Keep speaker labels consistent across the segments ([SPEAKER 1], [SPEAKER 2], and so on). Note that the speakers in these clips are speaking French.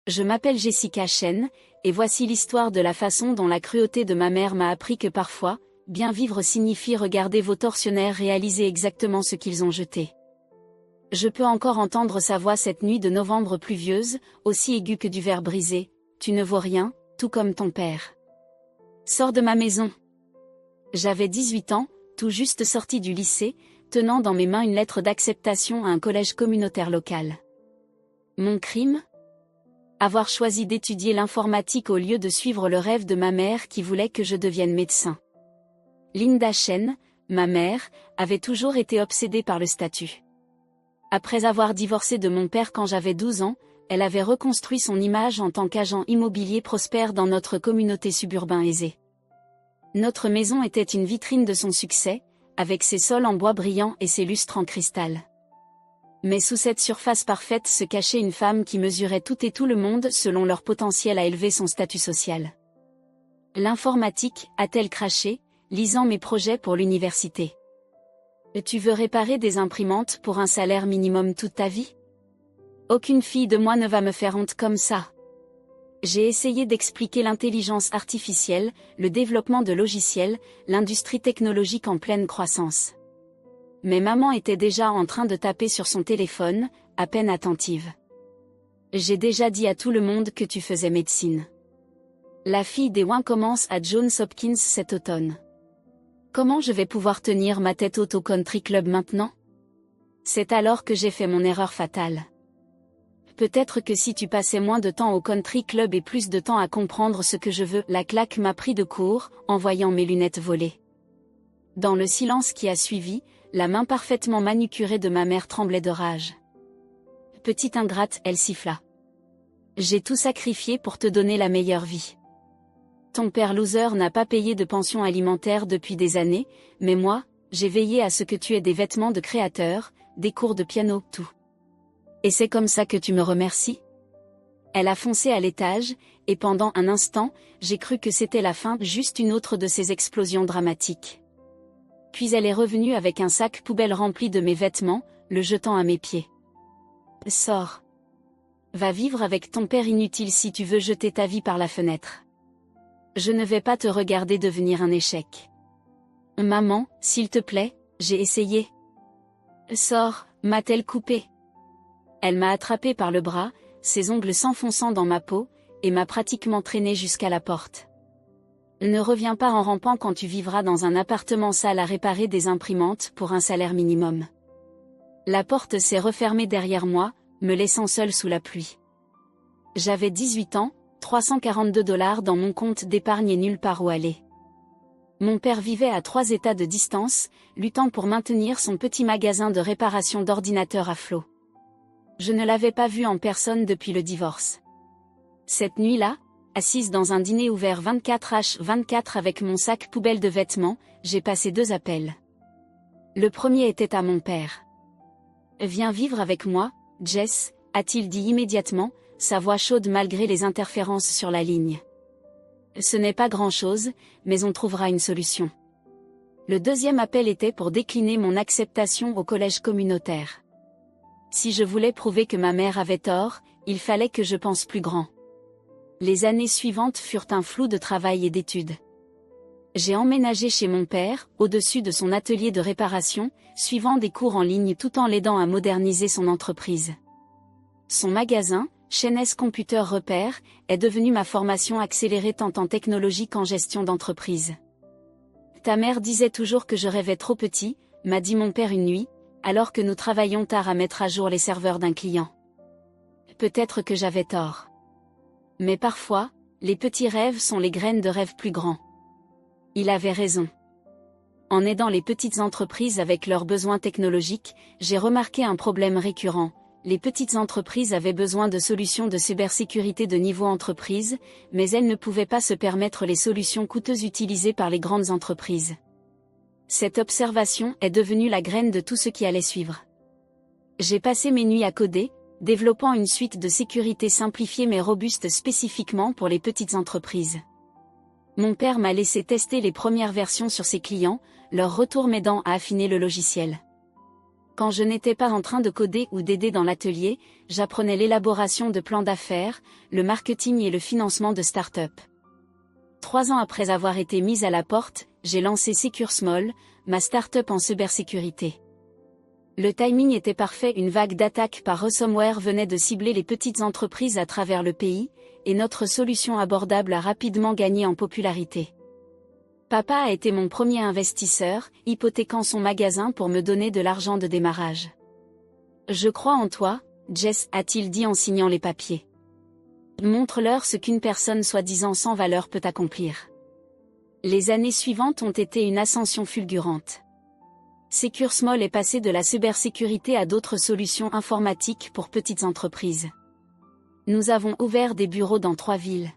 [SPEAKER 1] Je m'appelle Jessica Chen, et voici l'histoire de la façon dont la cruauté de ma mère m'a appris que parfois, bien vivre signifie regarder vos tortionnaires réaliser exactement ce qu'ils ont jeté. Je peux encore entendre sa voix cette nuit de novembre pluvieuse, aussi aiguë que du verre brisé. Tu ne vaux rien, tout comme ton père. Sors de ma maison. J'avais 18 ans, tout juste sorti du lycée, tenant dans mes mains une lettre d'acceptation à un collège communautaire local. Mon crime ? Avoir choisi d'étudier l'informatique au lieu de suivre le rêve de ma mère qui voulait que je devienne médecin. Linda Chen, ma mère, avait toujours été obsédée par le statut. Après avoir divorcé de mon père quand j'avais 12 ans, elle avait reconstruit son image en tant qu'agent immobilier prospère dans notre communauté suburbain aisée. Notre maison était une vitrine de son succès, avec ses sols en bois brillant et ses lustres en cristal. Mais sous cette surface parfaite se cachait une femme qui mesurait tout et tout le monde selon leur potentiel à élever son statut social. L'informatique, a-t-elle craché, lisant mes projets pour l'université. Tu veux réparer des imprimantes pour un salaire minimum toute ta vie ? Aucune fille de moi ne va me faire honte comme ça. J'ai essayé d'expliquer l'intelligence artificielle, le développement de logiciels, l'industrie technologique en pleine croissance. Mais maman était déjà en train de taper sur son téléphone, à peine attentive. J'ai déjà dit à tout le monde que tu faisais médecine. La fille des Wayne commence à Johns Hopkins cet automne. Comment je vais pouvoir tenir ma tête haute au country club maintenant ? C'est alors que j'ai fait mon erreur fatale. Peut-être que si tu passais moins de temps au country club et plus de temps à comprendre ce que je veux, la claque m'a pris de court, en voyant mes lunettes voler. Dans le silence qui a suivi, la main parfaitement manucurée de ma mère tremblait de rage. Petite ingrate, elle siffla. J'ai tout sacrifié pour te donner la meilleure vie. Ton père loser n'a pas payé de pension alimentaire depuis des années, mais moi, j'ai veillé à ce que tu aies des vêtements de créateur, des cours de piano, tout. Et c'est comme ça que tu me remercies ? Elle a foncé à l'étage, et pendant un instant, j'ai cru que c'était la fin, juste une autre de ces explosions dramatiques. Puis elle est revenue avec un sac poubelle rempli de mes vêtements, le jetant à mes pieds. Sors. Va vivre avec ton père inutile si tu veux jeter ta vie par la fenêtre. Je ne vais pas te regarder devenir un échec. Maman, s'il te plaît, j'ai essayé. Sors, m'a-t-elle coupé ? Elle m'a attrapé par le bras, ses ongles s'enfonçant dans ma peau, et m'a pratiquement traîné jusqu'à la porte. Ne reviens pas en rampant quand tu vivras dans un appartement sale à réparer des imprimantes pour un salaire minimum. La porte s'est refermée derrière moi, me laissant seule sous la pluie. J'avais 18 ans, 342 $ dans mon compte d'épargne et nulle part où aller. Mon père vivait à 3 états de distance, luttant pour maintenir son petit magasin de réparation d'ordinateurs à flot. Je ne l'avais pas vu en personne depuis le divorce. Cette nuit-là, assise dans un dîner ouvert 24h24 avec mon sac poubelle de vêtements, j'ai passé 2 appels. Le premier était à mon père. « Viens vivre avec moi, Jess », a-t-il dit immédiatement, sa voix chaude malgré les interférences sur la ligne. Ce n'est pas grand-chose, mais on trouvera une solution. Le deuxième appel était pour décliner mon acceptation au collège communautaire. Si je voulais prouver que ma mère avait tort, il fallait que je pense plus grand. Les années suivantes furent un flou de travail et d'études. J'ai emménagé chez mon père, au-dessus de son atelier de réparation, suivant des cours en ligne tout en l'aidant à moderniser son entreprise. Son magasin, Chen's Computer Repair, est devenu ma formation accélérée tant en technologie qu'en gestion d'entreprise. Ta mère disait toujours que je rêvais trop petit, m'a dit mon père une nuit, alors que nous travaillions tard à mettre à jour les serveurs d'un client. Peut-être que j'avais tort. Mais parfois, les petits rêves sont les graines de rêves plus grands. Il avait raison. En aidant les petites entreprises avec leurs besoins technologiques, j'ai remarqué un problème récurrent. Les petites entreprises avaient besoin de solutions de cybersécurité de niveau entreprise, mais elles ne pouvaient pas se permettre les solutions coûteuses utilisées par les grandes entreprises. Cette observation est devenue la graine de tout ce qui allait suivre. J'ai passé mes nuits à coder, développant une suite de sécurité simplifiée mais robuste spécifiquement pour les petites entreprises. Mon père m'a laissé tester les premières versions sur ses clients, leur retour m'aidant à affiner le logiciel. Quand je n'étais pas en train de coder ou d'aider dans l'atelier, j'apprenais l'élaboration de plans d'affaires, le marketing et le financement de start-up. 3 ans après avoir été mise à la porte, j'ai lancé Secure Small, ma start-up en cybersécurité. Le timing était parfait, une vague d'attaques par ransomware venait de cibler les petites entreprises à travers le pays, et notre solution abordable a rapidement gagné en popularité. Papa a été mon premier investisseur, hypothéquant son magasin pour me donner de l'argent de démarrage. Je crois en toi, Jess, a-t-il dit en signant les papiers. Montre-leur ce qu'une personne soi-disant sans valeur peut accomplir. Les années suivantes ont été une ascension fulgurante. Secure Small est passé de la cybersécurité à d'autres solutions informatiques pour petites entreprises. Nous avons ouvert des bureaux dans 3 villes.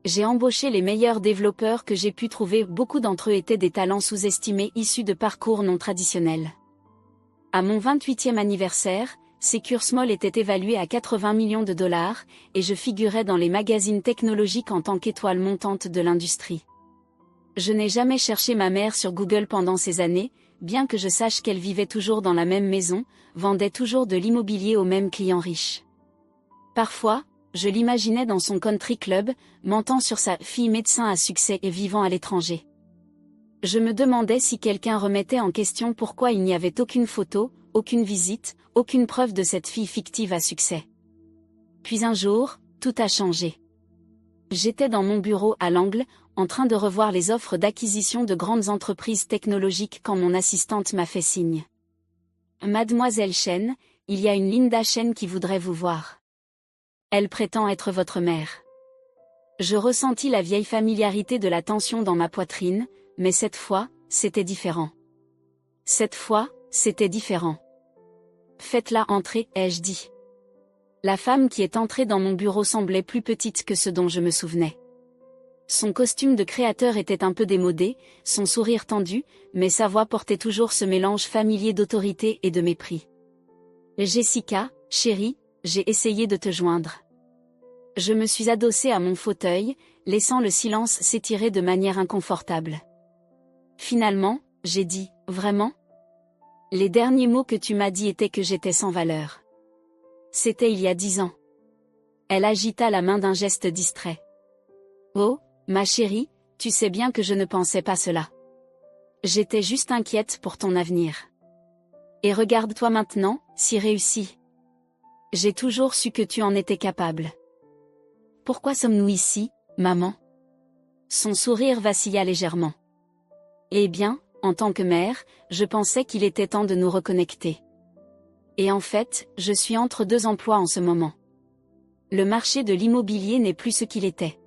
[SPEAKER 1] J'ai embauché les meilleurs développeurs que j'ai pu trouver, beaucoup d'entre eux étaient des talents sous-estimés issus de parcours non traditionnels. À mon 28e anniversaire, Secure Small était évalué à 80 millions de dollars, et je figurais dans les magazines technologiques en tant qu'étoile montante de l'industrie. Je n'ai jamais cherché ma mère sur Google pendant ces années, bien que je sache qu'elle vivait toujours dans la même maison, vendait toujours de l'immobilier aux mêmes clients riches. Parfois, je l'imaginais dans son country club, mentant sur sa fille médecin à succès et vivant à l'étranger. Je me demandais si quelqu'un remettait en question pourquoi il n'y avait aucune photo, aucune visite, aucune preuve de cette fille fictive à succès. Puis un jour, tout a changé. J'étais dans mon bureau à l'angle, en train de revoir les offres d'acquisition de grandes entreprises technologiques quand mon assistante m'a fait signe. Mademoiselle Chen, il y a une Linda Chen qui voudrait vous voir. Elle prétend être votre mère. Je ressentis la vieille familiarité de la tension dans ma poitrine, mais cette fois, c'était différent. Cette fois, c'était différent. Faites-la entrer, ai-je dit. La femme qui est entrée dans mon bureau semblait plus petite que ce dont je me souvenais. Son costume de créateur était un peu démodé, son sourire tendu, mais sa voix portait toujours ce mélange familier d'autorité et de mépris. Jessica, chérie, j'ai essayé de te joindre. Je me suis adossée à mon fauteuil, laissant le silence s'étirer de manière inconfortable. Finalement, j'ai dit, vraiment ? Les derniers mots que tu m'as dit étaient que j'étais sans valeur. C'était il y a 10 ans. Elle agita la main d'un geste distrait. Oh, ma chérie, tu sais bien que je ne pensais pas cela. J'étais juste inquiète pour ton avenir. Et regarde-toi maintenant, si réussi. J'ai toujours su que tu en étais capable. Pourquoi sommes-nous ici, maman ? Son sourire vacilla légèrement. Eh bien, en tant que mère, je pensais qu'il était temps de nous reconnecter. Et en fait, je suis entre 2 emplois en ce moment. Le marché de l'immobilier n'est plus ce qu'il était.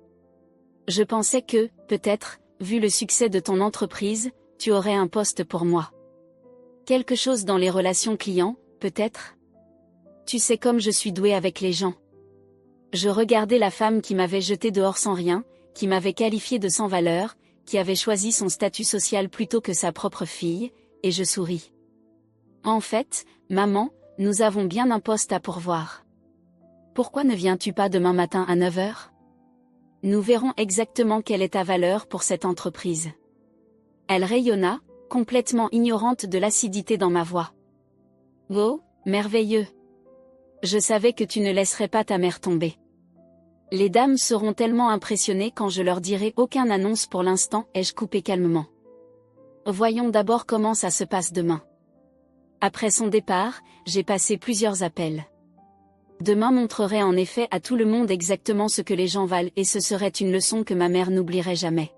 [SPEAKER 1] Je pensais que, peut-être, vu le succès de ton entreprise, tu aurais un poste pour moi. Quelque chose dans les relations clients, peut-être ? Tu sais comme je suis douée avec les gens. Je regardais la femme qui m'avait jetée dehors sans rien, qui m'avait qualifiée de sans valeur, qui avait choisi son statut social plutôt que sa propre fille, et je souris. En fait, maman, nous avons bien un poste à pourvoir. Pourquoi ne viens-tu pas demain matin à 9 h ? Nous verrons exactement quelle est ta valeur pour cette entreprise. Elle rayonna, complètement ignorante de l'acidité dans ma voix. Oh, merveilleux. Je savais que tu ne laisserais pas ta mère tomber. Les dames seront tellement impressionnées quand je leur dirai aucune annonce pour l'instant, ai-je coupé calmement. Voyons d'abord comment ça se passe demain. Après son départ, j'ai passé plusieurs appels. Demain montrerait en effet à tout le monde exactement ce que les gens valent et ce serait une leçon que ma mère n'oublierait jamais.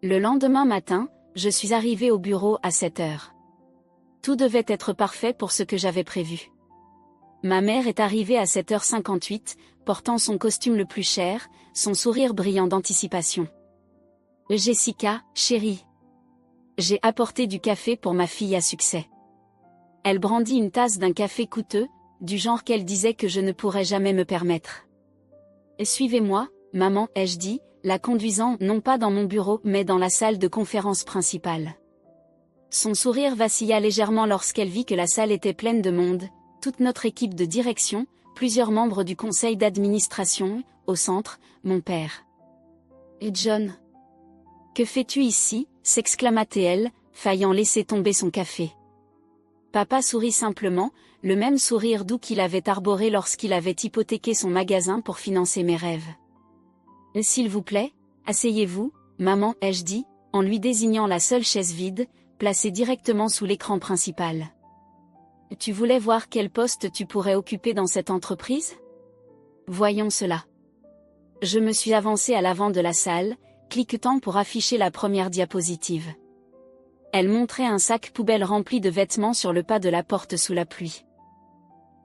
[SPEAKER 1] Le lendemain matin, je suis arrivée au bureau à 7 h. Tout devait être parfait pour ce que j'avais prévu. Ma mère est arrivée à 7h58, portant son costume le plus cher, son sourire brillant d'anticipation. Jessica, chérie. J'ai apporté du café pour ma fille à succès. Elle brandit une tasse d'un café coûteux, du genre qu'elle disait que je ne pourrais jamais me permettre. Suivez-moi, maman, ai-je dit, la conduisant non pas dans mon bureau mais dans la salle de conférence principale. Son sourire vacilla légèrement lorsqu'elle vit que la salle était pleine de monde, toute notre équipe de direction, plusieurs membres du conseil d'administration, au centre, mon père. Et John. Que fais-tu ici ? S'exclama-t-elle, faillant laisser tomber son café. Papa sourit simplement, le même sourire doux qu'il avait arboré lorsqu'il avait hypothéqué son magasin pour financer mes rêves. S'il vous plaît, asseyez-vous, maman, ai-je dit, en lui désignant la seule chaise vide, placée directement sous l'écran principal. Tu voulais voir quel poste tu pourrais occuper dans cette entreprise? Voyons cela. Je me suis avancée à l'avant de la salle, cliquetant pour afficher la première diapositive. Elle montrait un sac poubelle rempli de vêtements sur le pas de la porte sous la pluie.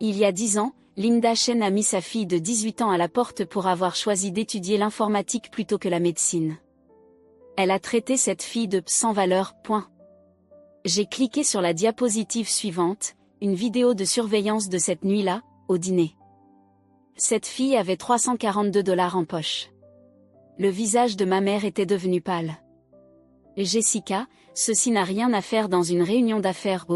[SPEAKER 1] Il y a 10 ans, Linda Chen a mis sa fille de 18 ans à la porte pour avoir choisi d'étudier l'informatique plutôt que la médecine. Elle a traité cette fille de sans valeur, point. J'ai cliqué sur la diapositive suivante, une vidéo de surveillance de cette nuit-là, au dîner. Cette fille avait 342 $ en poche. Le visage de ma mère était devenu pâle. Jessica, ceci n'a rien à faire dans une réunion d'affaires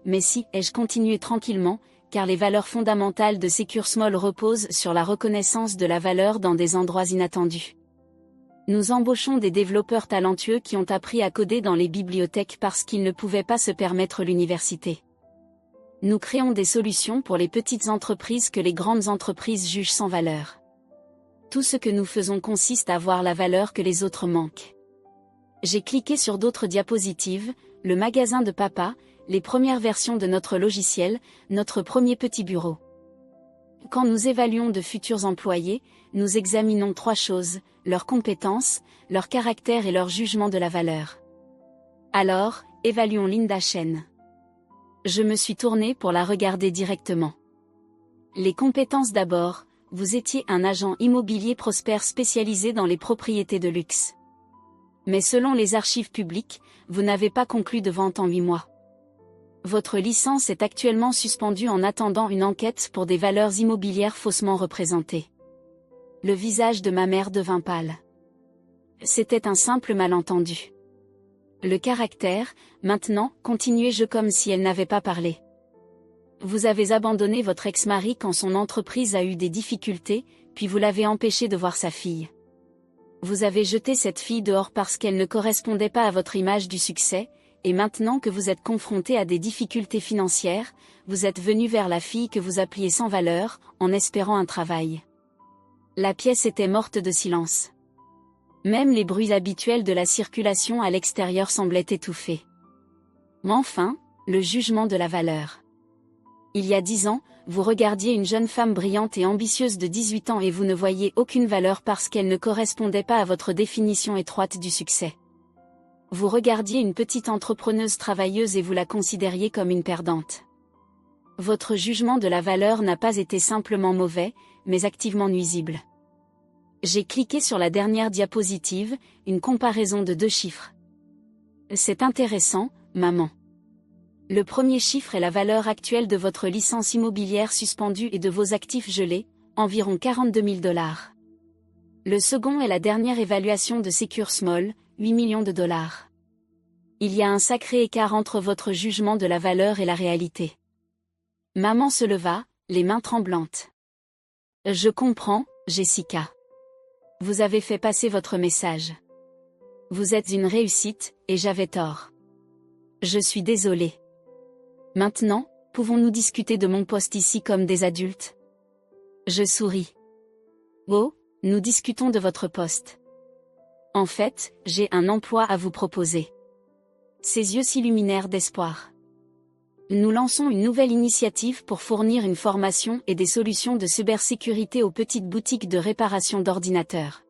[SPEAKER 1] mais si, ai-je continué tranquillement, car les valeurs fondamentales de Secure Small reposent sur la reconnaissance de la valeur dans des endroits inattendus. Nous embauchons des développeurs talentueux qui ont appris à coder dans les bibliothèques parce qu'ils ne pouvaient pas se permettre l'université. Nous créons des solutions pour les petites entreprises que les grandes entreprises jugent sans valeur. Tout ce que nous faisons consiste à voir la valeur que les autres manquent. J'ai cliqué sur d'autres diapositives, le magasin de papa, les premières versions de notre logiciel, notre premier petit bureau. Quand nous évaluons de futurs employés, nous examinons 3 choses, leurs compétences, leur caractère et leur jugement de la valeur. Alors, évaluons Linda Chen. Je me suis tournée pour la regarder directement. Les compétences d'abord, vous étiez un agent immobilier prospère spécialisé dans les propriétés de luxe. Mais selon les archives publiques, vous n'avez pas conclu de vente en 8 mois. Votre licence est actuellement suspendue en attendant une enquête pour des valeurs immobilières faussement représentées. Le visage de ma mère devint pâle. C'était un simple malentendu. Le caractère, maintenant, continuai-je comme si elle n'avait pas parlé. Vous avez abandonné votre ex-mari quand son entreprise a eu des difficultés, puis vous l'avez empêché de voir sa fille. Vous avez jeté cette fille dehors parce qu'elle ne correspondait pas à votre image du succès, et maintenant que vous êtes confronté à des difficultés financières, vous êtes venu vers la fille que vous appeliez sans valeur, en espérant un travail. La pièce était morte de silence. Même les bruits habituels de la circulation à l'extérieur semblaient étouffés. Mais enfin, le jugement de la valeur. Il y a 10 ans, vous regardiez une jeune femme brillante et ambitieuse de 18 ans et vous ne voyiez aucune valeur parce qu'elle ne correspondait pas à votre définition étroite du succès. Vous regardiez une petite entrepreneuse travailleuse et vous la considériez comme une perdante. Votre jugement de la valeur n'a pas été simplement mauvais, mais activement nuisible. J'ai cliqué sur la dernière diapositive, une comparaison de 2 chiffres. C'est intéressant, maman. Le premier chiffre est la valeur actuelle de votre licence immobilière suspendue et de vos actifs gelés, environ 42 000 $. Le second est la dernière évaluation de Secure Small, 8 millions de $. Il y a un sacré écart entre votre jugement de la valeur et la réalité. Maman se leva, les mains tremblantes. Je comprends, Jessica. Vous avez fait passer votre message. Vous êtes une réussite, et j'avais tort. Je suis désolée. Maintenant, pouvons-nous discuter de mon poste ici comme des adultes? Je souris. Oh, nous discutons de votre poste. En fait, j'ai un emploi à vous proposer. Ses yeux s'illuminèrent d'espoir. Nous lançons une nouvelle initiative pour fournir une formation et des solutions de cybersécurité aux petites boutiques de réparation d'ordinateurs.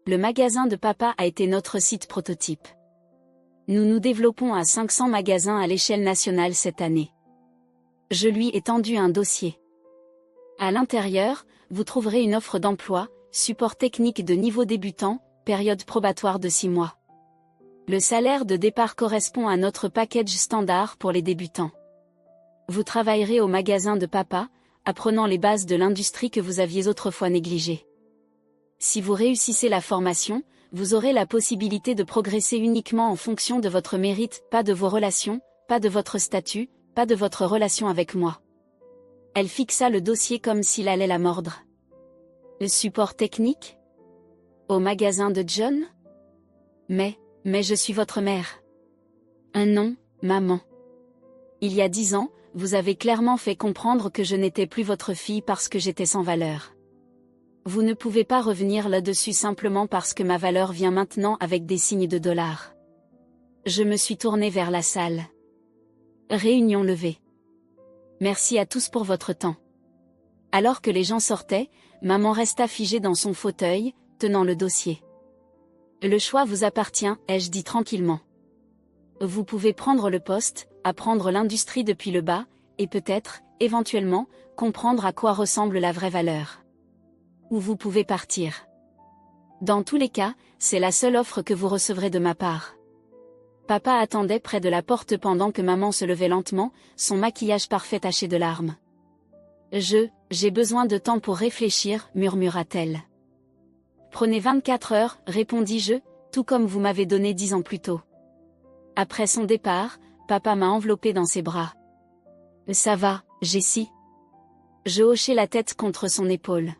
[SPEAKER 1] Le magasin de papa a été notre site prototype. Nous nous développons à 500 magasins à l'échelle nationale cette année. Je lui ai tendu un dossier. À l'intérieur, vous trouverez une offre d'emploi, support technique de niveau débutant, période probatoire de 6 mois. Le salaire de départ correspond à notre package standard pour les débutants. Vous travaillerez au magasin de papa, apprenant les bases de l'industrie que vous aviez autrefois négligées. Si vous réussissez la formation, vous aurez la possibilité de progresser uniquement en fonction de votre mérite, pas de vos relations, pas de votre statut, pas de votre relation avec moi. Elle fixa le dossier comme s'il allait la mordre. Le support technique? Au magasin de John? Mais je suis votre mère. Un non, maman. Il y a 10 ans, vous avez clairement fait comprendre que je n'étais plus votre fille parce que j'étais sans valeur. Vous ne pouvez pas revenir là-dessus simplement parce que ma valeur vient maintenant avec des signes de dollars. Je me suis tournée vers la salle. Réunion levée. Merci à tous pour votre temps. Alors que les gens sortaient, maman resta figée dans son fauteuil, tenant le dossier. Le choix vous appartient, ai-je dit tranquillement. Vous pouvez prendre le poste, apprendre l'industrie depuis le bas, et peut-être, éventuellement, comprendre à quoi ressemble la vraie valeur. Ou vous pouvez partir. Dans tous les cas, c'est la seule offre que vous recevrez de ma part. Papa attendait près de la porte pendant que maman se levait lentement, son maquillage parfait taché de larmes. J'ai besoin de temps pour réfléchir, murmura-t-elle. Prenez 24 heures, répondis-je, tout comme vous m'avez donné 10 ans plus tôt. Après son départ, papa m'a enveloppée dans ses bras. Ça va, Jessie. Je hochai la tête contre son épaule.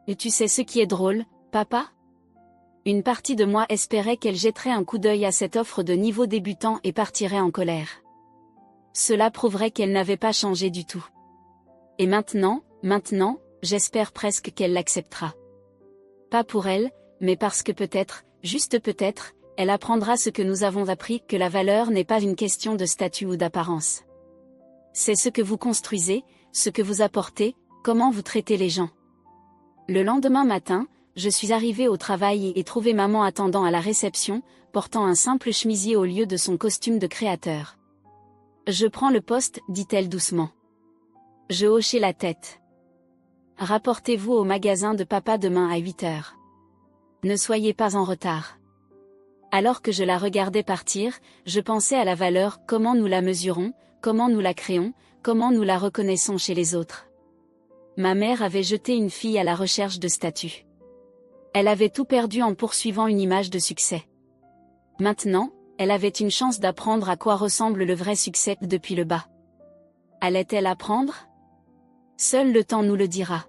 [SPEAKER 1] Et tu sais ce qui est drôle, papa? Une partie de moi espérait qu'elle jetterait un coup d'œil à cette offre de niveau débutant et partirait en colère. Cela prouverait qu'elle n'avait pas changé du tout. Et maintenant, j'espère presque qu'elle l'acceptera. Pas pour elle, mais parce que peut-être, juste peut-être, elle apprendra ce que nous avons appris, que la valeur n'est pas une question de statut ou d'apparence. C'est ce que vous construisez, ce que vous apportez, comment vous traitez les gens. Le lendemain matin, je suis arrivée au travail et trouvé maman attendant à la réception, portant un simple chemisier au lieu de son costume de créateur. Je prends le poste, dit-elle doucement. Je hochai la tête. Rapportez-vous au magasin de papa demain à 8 heures. Ne soyez pas en retard. Alors que je la regardais partir, je pensais à la valeur, comment nous la mesurons, comment nous la créons, comment nous la reconnaissons chez les autres. Ma mère avait jeté une fille à la recherche de statut. Elle avait tout perdu en poursuivant une image de succès. Maintenant, elle avait une chance d'apprendre à quoi ressemble le vrai succès depuis le bas. Allait-elle apprendre? Seul le temps nous le dira.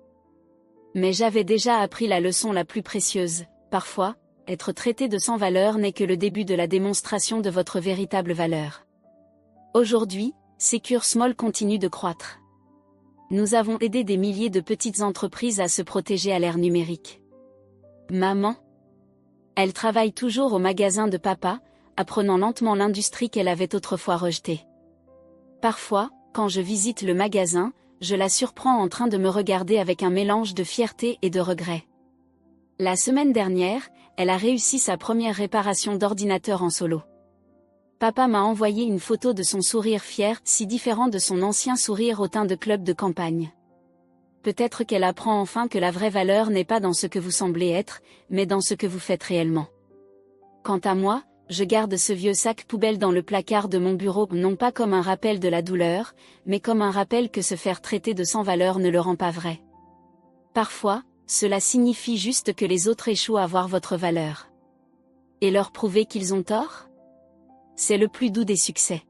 [SPEAKER 1] Mais j'avais déjà appris la leçon la plus précieuse, parfois, être traité de sans valeur n'est que le début de la démonstration de votre véritable valeur. Aujourd'hui, Secure Small continue de croître. Nous avons aidé des milliers de petites entreprises à se protéger à l'ère numérique. Maman? Elle travaille toujours au magasin de papa, apprenant lentement l'industrie qu'elle avait autrefois rejetée. Parfois, quand je visite le magasin, je la surprends en train de me regarder avec un mélange de fierté et de regret. La semaine dernière, elle a réussi sa première réparation d'ordinateur en solo. Papa m'a envoyé une photo de son sourire fier, si différent de son ancien sourire au teint de club de campagne. Peut-être qu'elle apprend enfin que la vraie valeur n'est pas dans ce que vous semblez être, mais dans ce que vous faites réellement. Quant à moi, je garde ce vieux sac poubelle dans le placard de mon bureau, non pas comme un rappel de la douleur, mais comme un rappel que se faire traiter de sans valeur ne le rend pas vrai. Parfois, cela signifie juste que les autres échouent à voir votre valeur. Et leur prouver qu'ils ont tort? C'est le plus doux des succès.